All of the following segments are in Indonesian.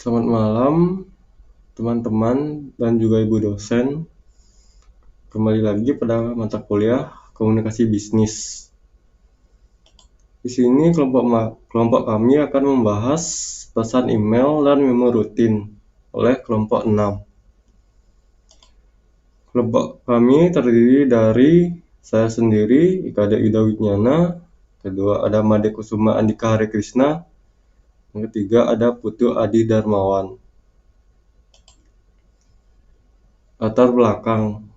Selamat malam teman-teman dan juga ibu dosen. Kembali lagi pada mata kuliah komunikasi bisnis. Di sini kelompok kami akan membahas pesan email dan memo rutin oleh kelompok 6. Kelompok kami terdiri dari saya sendiri, Ika Ida Wijnana, kedua ada Made Kusuma Andika Hare Krishna, yang ketiga ada Putu Adi Darmawan. Latar belakang.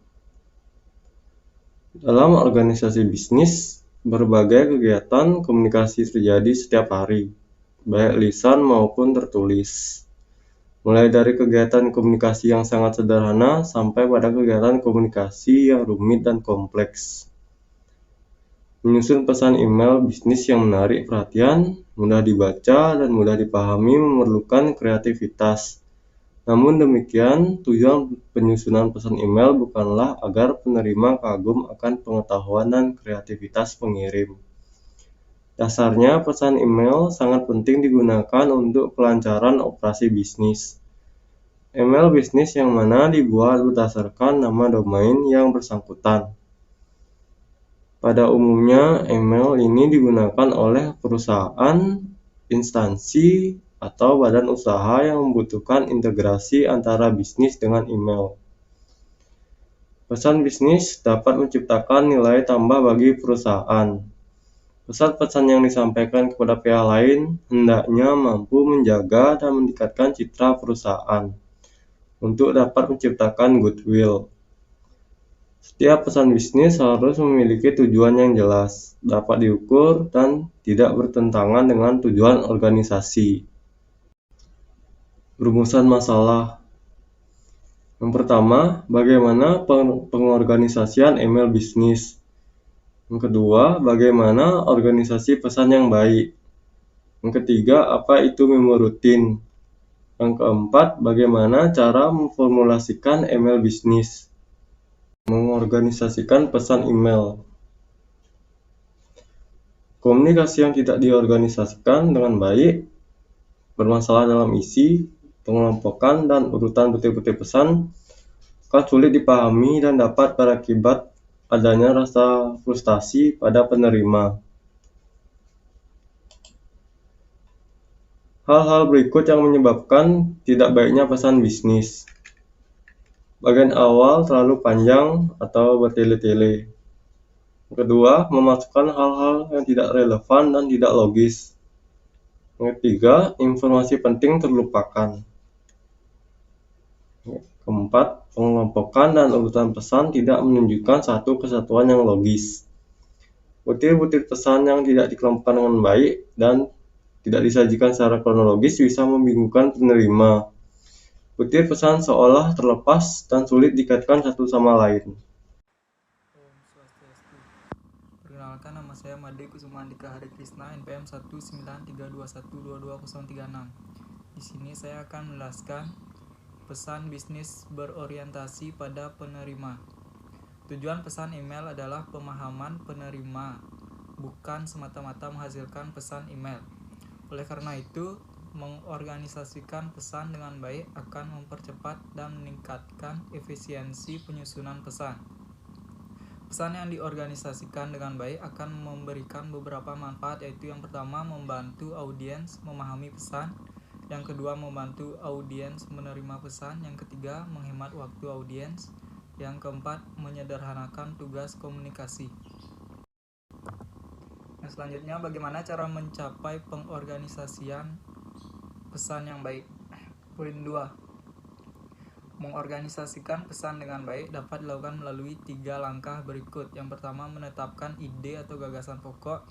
Dalam organisasi bisnis, berbagai kegiatan komunikasi terjadi setiap hari, baik lisan maupun tertulis. Mulai dari kegiatan komunikasi yang sangat sederhana sampai pada kegiatan komunikasi yang rumit dan kompleks. Menyusun pesan email bisnis yang menarik perhatian, mudah dibaca, dan mudah dipahami memerlukan kreativitas. Namun demikian, tujuan penyusunan pesan email bukanlah agar penerima kagum akan pengetahuan dan kreativitas pengirim. Dasarnya, pesan email sangat penting digunakan untuk kelancaran operasi bisnis. Email bisnis yang mana dibuat berdasarkan nama domain yang bersangkutan. Pada umumnya, email ini digunakan oleh perusahaan, instansi, atau badan usaha yang membutuhkan integrasi antara bisnis dengan email. Pesan bisnis dapat menciptakan nilai tambah bagi perusahaan. Pesan-pesan yang disampaikan kepada pihak lain hendaknya mampu menjaga dan meningkatkan citra perusahaan untuk dapat menciptakan goodwill. Setiap pesan bisnis harus memiliki tujuan yang jelas, dapat diukur, dan tidak bertentangan dengan tujuan organisasi. Rumusan masalah. Yang pertama, bagaimana pengorganisasian email bisnis. Yang kedua, bagaimana organisasi pesan yang baik. Yang ketiga, apa itu memo rutin. Yang keempat, bagaimana cara memformulasikan email bisnis. Mengorganisasikan pesan email. Komunikasi yang tidak diorganisasikan dengan baik, bermasalah dalam isi, pengelompokan, dan urutan butir-butir pesan, akan sulit dipahami dan dapat berakibat adanya rasa frustasi pada penerima. Hal-hal berikut yang menyebabkan tidak baiknya pesan bisnis. Bagian awal terlalu panjang atau bertele-tele. Kedua, memasukkan hal-hal yang tidak relevan dan tidak logis. Yang ketiga, informasi penting terlupakan. Keempat, pengelompokan dan urutan pesan tidak menunjukkan satu kesatuan yang logis. Butir-butir pesan yang tidak dikelompokkan dengan baik dan tidak disajikan secara kronologis bisa membingungkan penerima. Butir pesan seolah terlepas dan sulit dikaitkan satu sama lain. Perkenalkan, nama saya Made Kusuma Andika Hare Krishna, NPM 19321222036. Di sini saya akan menjelaskan pesan bisnis berorientasi pada penerima. Tujuan pesan email adalah pemahaman penerima, bukan semata-mata menghasilkan pesan email. Oleh karena itu, mengorganisasikan pesan dengan baik akan mempercepat dan meningkatkan efisiensi penyusunan pesan. Pesan yang diorganisasikan dengan baik akan memberikan beberapa manfaat, yaitu yang pertama, membantu audiens memahami pesan. Yang kedua, membantu audiens menerima pesan. Yang ketiga, menghemat waktu audiens. Yang keempat, menyederhanakan tugas komunikasi. Nah, selanjutnya, bagaimana cara mencapai pengorganisasian pesan yang baik? Poin 2. Mengorganisasikan pesan dengan baik dapat dilakukan melalui 3 langkah berikut. Yang pertama, menetapkan ide atau gagasan pokok.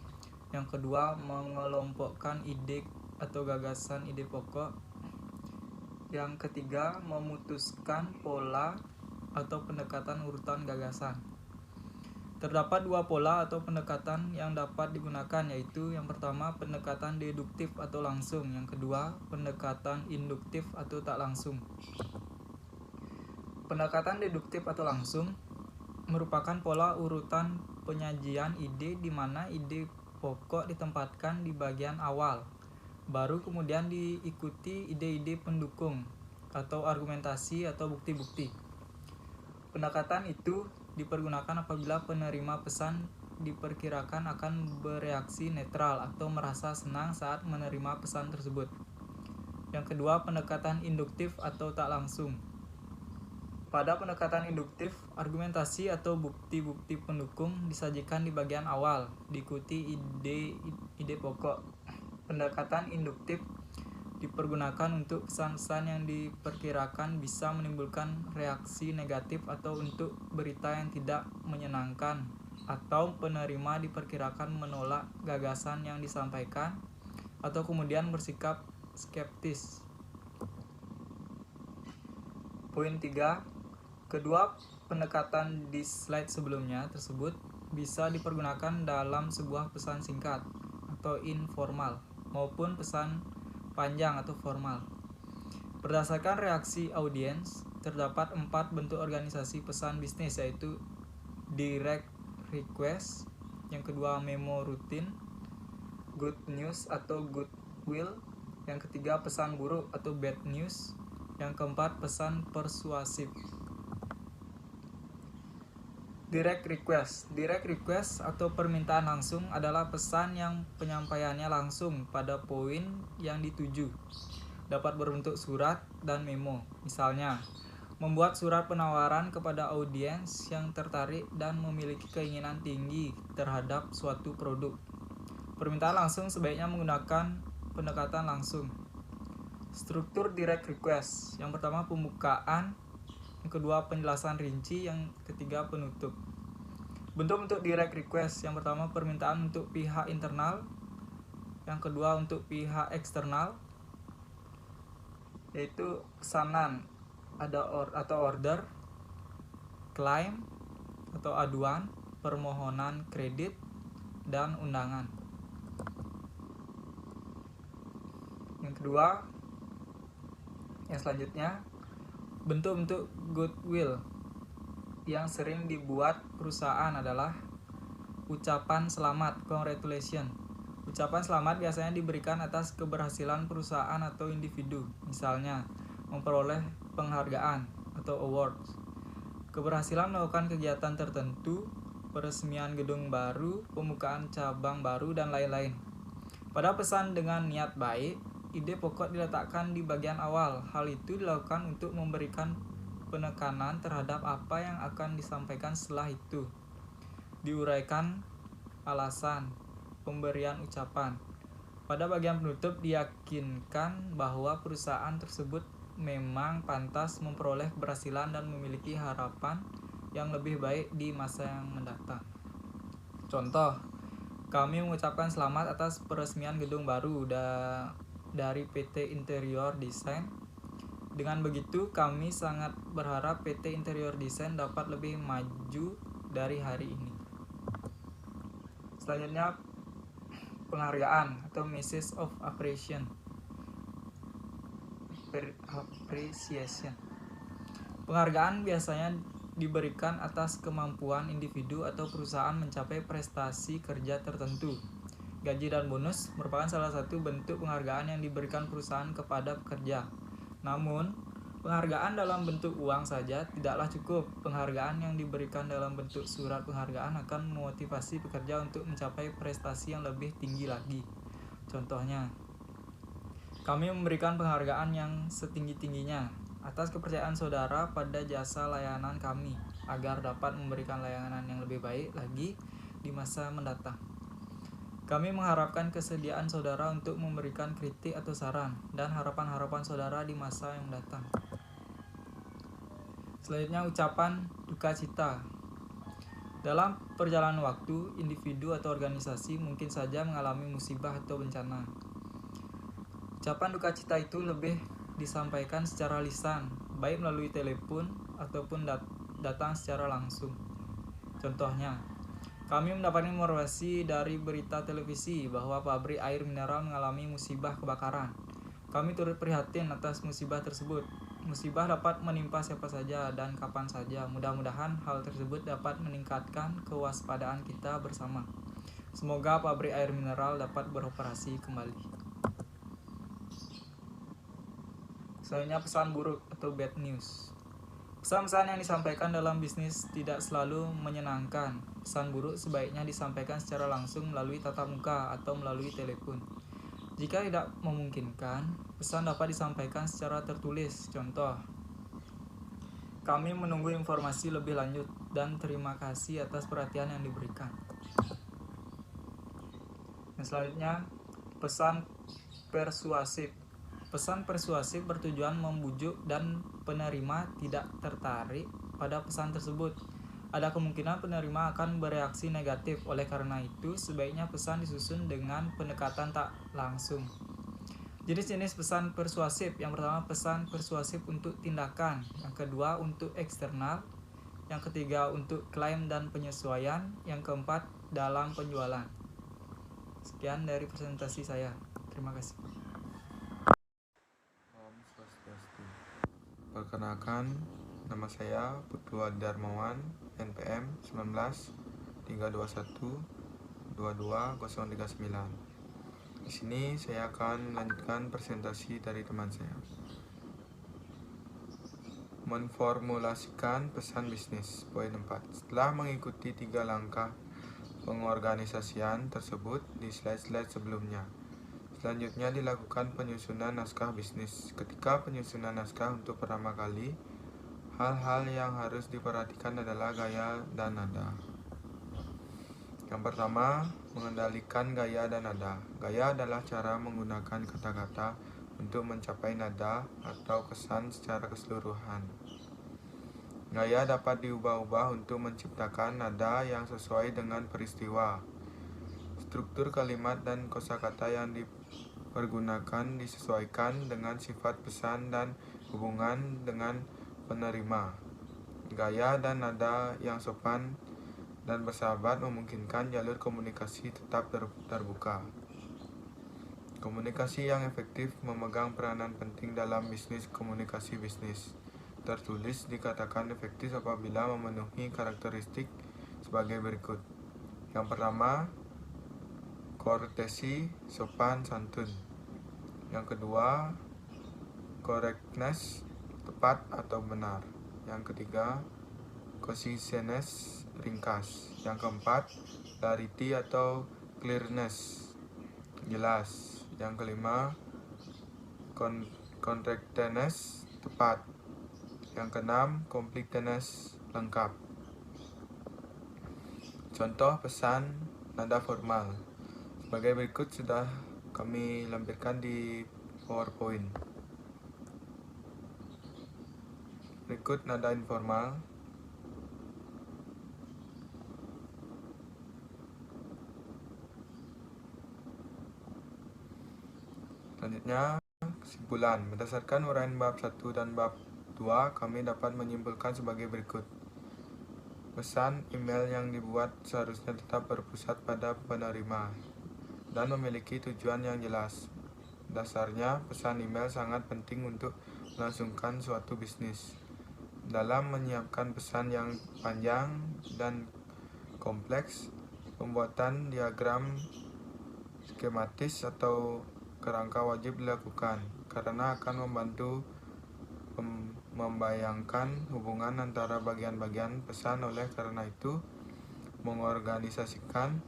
Yang kedua, mengelompokkan ide atau gagasan ide pokok. Yang ketiga, memutuskan pola atau pendekatan urutan gagasan. Terdapat 2 pola atau pendekatan yang dapat digunakan, yaitu yang pertama, pendekatan deduktif atau langsung. Yang kedua, pendekatan induktif atau tak langsung. Pendekatan deduktif atau langsung merupakan pola urutan penyajian ide di mana ide pokok ditempatkan di bagian awal, Baru kemudian diikuti ide-ide pendukung atau argumentasi atau bukti-bukti. Pendekatan itu dipergunakan apabila penerima pesan diperkirakan akan bereaksi netral atau merasa senang saat menerima pesan tersebut. Yang kedua, pendekatan induktif atau tak langsung. Pada pendekatan induktif, argumentasi atau bukti-bukti pendukung disajikan di bagian awal, diikuti ide pokok. Pendekatan induktif dipergunakan untuk pesan-pesan yang diperkirakan bisa menimbulkan reaksi negatif atau untuk berita yang tidak menyenangkan, atau penerima diperkirakan menolak gagasan yang disampaikan atau kemudian bersikap skeptis. Poin 3. Kedua pendekatan di slide sebelumnya tersebut bisa dipergunakan dalam sebuah pesan singkat atau informal maupun pesan panjang atau formal. Berdasarkan reaksi audiens, terdapat 4 bentuk organisasi pesan bisnis, yaitu direct request, yang kedua memo rutin, good news atau goodwill, yang ketiga pesan buruk atau bad news, yang keempat pesan persuasif. Direct request atau permintaan langsung adalah pesan yang penyampaiannya langsung pada poin yang dituju. Dapat berbentuk surat dan memo. Misalnya, membuat surat penawaran kepada audiens yang tertarik dan memiliki keinginan tinggi terhadap suatu produk. Permintaan langsung sebaiknya menggunakan pendekatan langsung. Struktur direct request. Yang pertama pembukaan, yang kedua penjelasan rinci, yang ketiga penutup. Bentuk-bentuk direct request. Yang pertama permintaan untuk pihak internal, yang kedua untuk pihak eksternal, yaitu pesanan atau order, klaim atau aduan, permohonan kredit, dan undangan. Yang kedua, yang selanjutnya, bentuk-bentuk goodwill yang sering dibuat perusahaan adalah ucapan selamat, congratulations. Ucapan selamat biasanya diberikan atas keberhasilan perusahaan atau individu, misalnya memperoleh penghargaan atau awards, keberhasilan melakukan kegiatan tertentu, peresmian gedung baru, pembukaan cabang baru, dan lain-lain. Pada pesan dengan niat baik, ide pokok diletakkan di bagian awal. Hal itu dilakukan untuk memberikan penekanan terhadap apa yang akan disampaikan setelah itu. Diuraikan alasan pemberian ucapan. Pada bagian penutup diyakinkan bahwa perusahaan tersebut memang pantas memperoleh keberhasilan dan memiliki harapan yang lebih baik di masa yang mendatang. Contoh, kami mengucapkan selamat atas peresmian gedung baru dari PT Interior Design. Dengan begitu, kami sangat berharap PT Interior Design dapat lebih maju dari hari ini. Selanjutnya, penghargaan atau message of appreciation. Penghargaan biasanya diberikan atas kemampuan individu atau perusahaan mencapai prestasi kerja tertentu. Gaji dan bonus merupakan salah satu bentuk penghargaan yang diberikan perusahaan kepada pekerja. Namun, penghargaan dalam bentuk uang saja tidaklah cukup. Penghargaan yang diberikan dalam bentuk surat penghargaan akan memotivasi pekerja untuk mencapai prestasi yang lebih tinggi lagi. Contohnya, kami memberikan penghargaan yang setinggi-tingginya atas kepercayaan saudara pada jasa layanan kami agar dapat memberikan layanan yang lebih baik lagi di masa mendatang. Kami mengharapkan kesediaan saudara untuk memberikan kritik atau saran dan harapan-harapan saudara di masa yang datang. Selanjutnya, ucapan duka cita. Dalam perjalanan waktu, individu atau organisasi mungkin saja mengalami musibah atau bencana. Ucapan duka cita itu lebih disampaikan secara lisan, baik melalui telepon ataupun datang secara langsung. Contohnya, kami mendapatkan informasi dari berita televisi bahwa pabrik air mineral mengalami musibah kebakaran. Kami turut prihatin atas musibah tersebut. Musibah dapat menimpa siapa saja dan kapan saja. Mudah-mudahan hal tersebut dapat meningkatkan kewaspadaan kita bersama. Semoga pabrik air mineral dapat beroperasi kembali. Selanjutnya pesan buruk atau bad news. Pesan-pesan yang disampaikan dalam bisnis tidak selalu menyenangkan. Pesan buruk sebaiknya disampaikan secara langsung melalui tatap muka atau melalui telepon. Jika tidak memungkinkan, pesan dapat disampaikan secara tertulis. Contoh, kami menunggu informasi lebih lanjut dan terima kasih atas perhatian yang diberikan. Dan selanjutnya, pesan persuasif. Pesan persuasif bertujuan membujuk dan penerima tidak tertarik pada pesan tersebut. Ada kemungkinan penerima akan bereaksi negatif. Oleh karena itu, sebaiknya pesan disusun dengan pendekatan tak langsung. Jenis-jenis pesan persuasif. Yang pertama, pesan persuasif untuk tindakan. Yang kedua, untuk eksternal. Yang ketiga, untuk klaim dan penyesuaian. Yang keempat, dalam penjualan. Sekian dari presentasi saya. Terima kasih. Om Swastiastu. Perkenalkan, nama saya Putu Darmawan, NPM 19 321 22039. Di sini saya akan melanjutkan presentasi dari teman saya. Memformulasikan pesan bisnis. Poin 4. Setelah mengikuti 3 langkah pengorganisasian tersebut di slide-slide sebelumnya, selanjutnya dilakukan penyusunan naskah bisnis. Ketika penyusunan naskah untuk pertama kali, hal-hal yang harus diperhatikan adalah gaya dan nada. Yang pertama, mengendalikan gaya dan nada. Gaya adalah cara menggunakan kata-kata untuk mencapai nada atau kesan secara keseluruhan. Gaya dapat diubah-ubah untuk menciptakan nada yang sesuai dengan peristiwa. Struktur kalimat dan kosakata yang dipergunakan disesuaikan dengan sifat pesan dan hubungan dengan penerima. Gaya dan nada yang sopan dan bersahabat memungkinkan jalur komunikasi tetap terbuka. Komunikasi yang efektif memegang peranan penting dalam bisnis. Komunikasi bisnis tertulis dikatakan efektif apabila memenuhi karakteristik sebagai berikut. Yang pertama, courtesy, sopan santun. Yang kedua, correctness, tepat atau benar. Yang ketiga, conciseness, ringkas. Yang keempat, clarity atau clearness, jelas. Yang kelima, correctness, tepat. Yang keenam, completeness, lengkap. Contoh pesan nada formal sebagai berikut sudah kami lampirkan di PowerPoint. Berikut nada informal. Selanjutnya, kesimpulan. Berdasarkan uraian bab 1 dan bab 2, kami dapat menyimpulkan sebagai berikut. Pesan email yang dibuat seharusnya tetap berpusat pada penerima dan memiliki tujuan yang jelas. Dasarnya, pesan email sangat penting untuk melangsungkan suatu bisnis. Dalam menyiapkan pesan yang panjang dan kompleks, pembuatan diagram skematis atau kerangka wajib dilakukan karena akan membantu membayangkan hubungan antara bagian-bagian pesan. Oleh karena itu, mengorganisasikan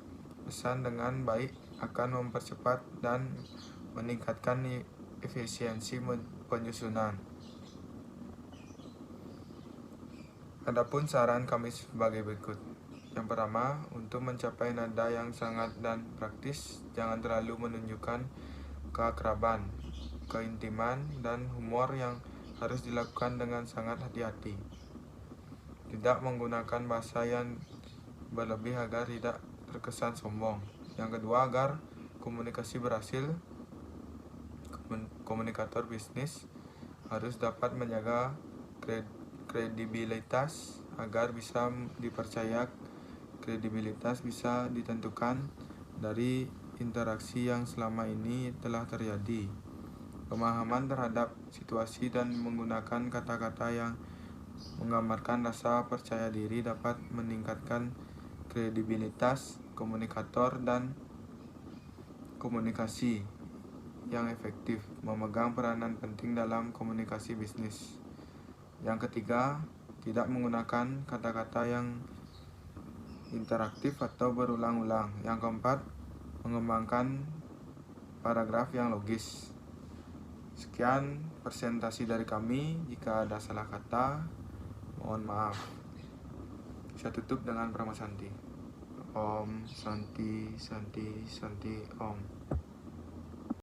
pesan dengan baik akan mempercepat dan meningkatkan efisiensi penyusunan. Adapun saran kami sebagai berikut. Yang pertama, untuk mencapai nada yang sangat dan praktis, jangan terlalu menunjukkan keakraban, keintiman, dan humor yang harus dilakukan dengan sangat hati-hati. Tidak menggunakan bahasa yang berlebih agar tidak terkesan sombong. Yang kedua, agar komunikasi berhasil, komunikator bisnis harus dapat menjaga kredibilitas agar bisa dipercaya. Kredibilitas bisa ditentukan dari interaksi yang selama ini telah terjadi. Pemahaman terhadap situasi dan menggunakan kata-kata yang menggambarkan rasa percaya diri dapat meningkatkan kredibilitas komunikator dan komunikasi. yang efektif, memegang peranan penting dalam komunikasi bisnis. Yang ketiga, tidak menggunakan kata-kata yang interaktif atau berulang-ulang. Yang keempat, mengembangkan paragraf yang logis. Sekian presentasi dari kami. Jika ada salah kata, mohon maaf. Saya tutup dengan Brahma Santi. Om Santi Santi Santi Om.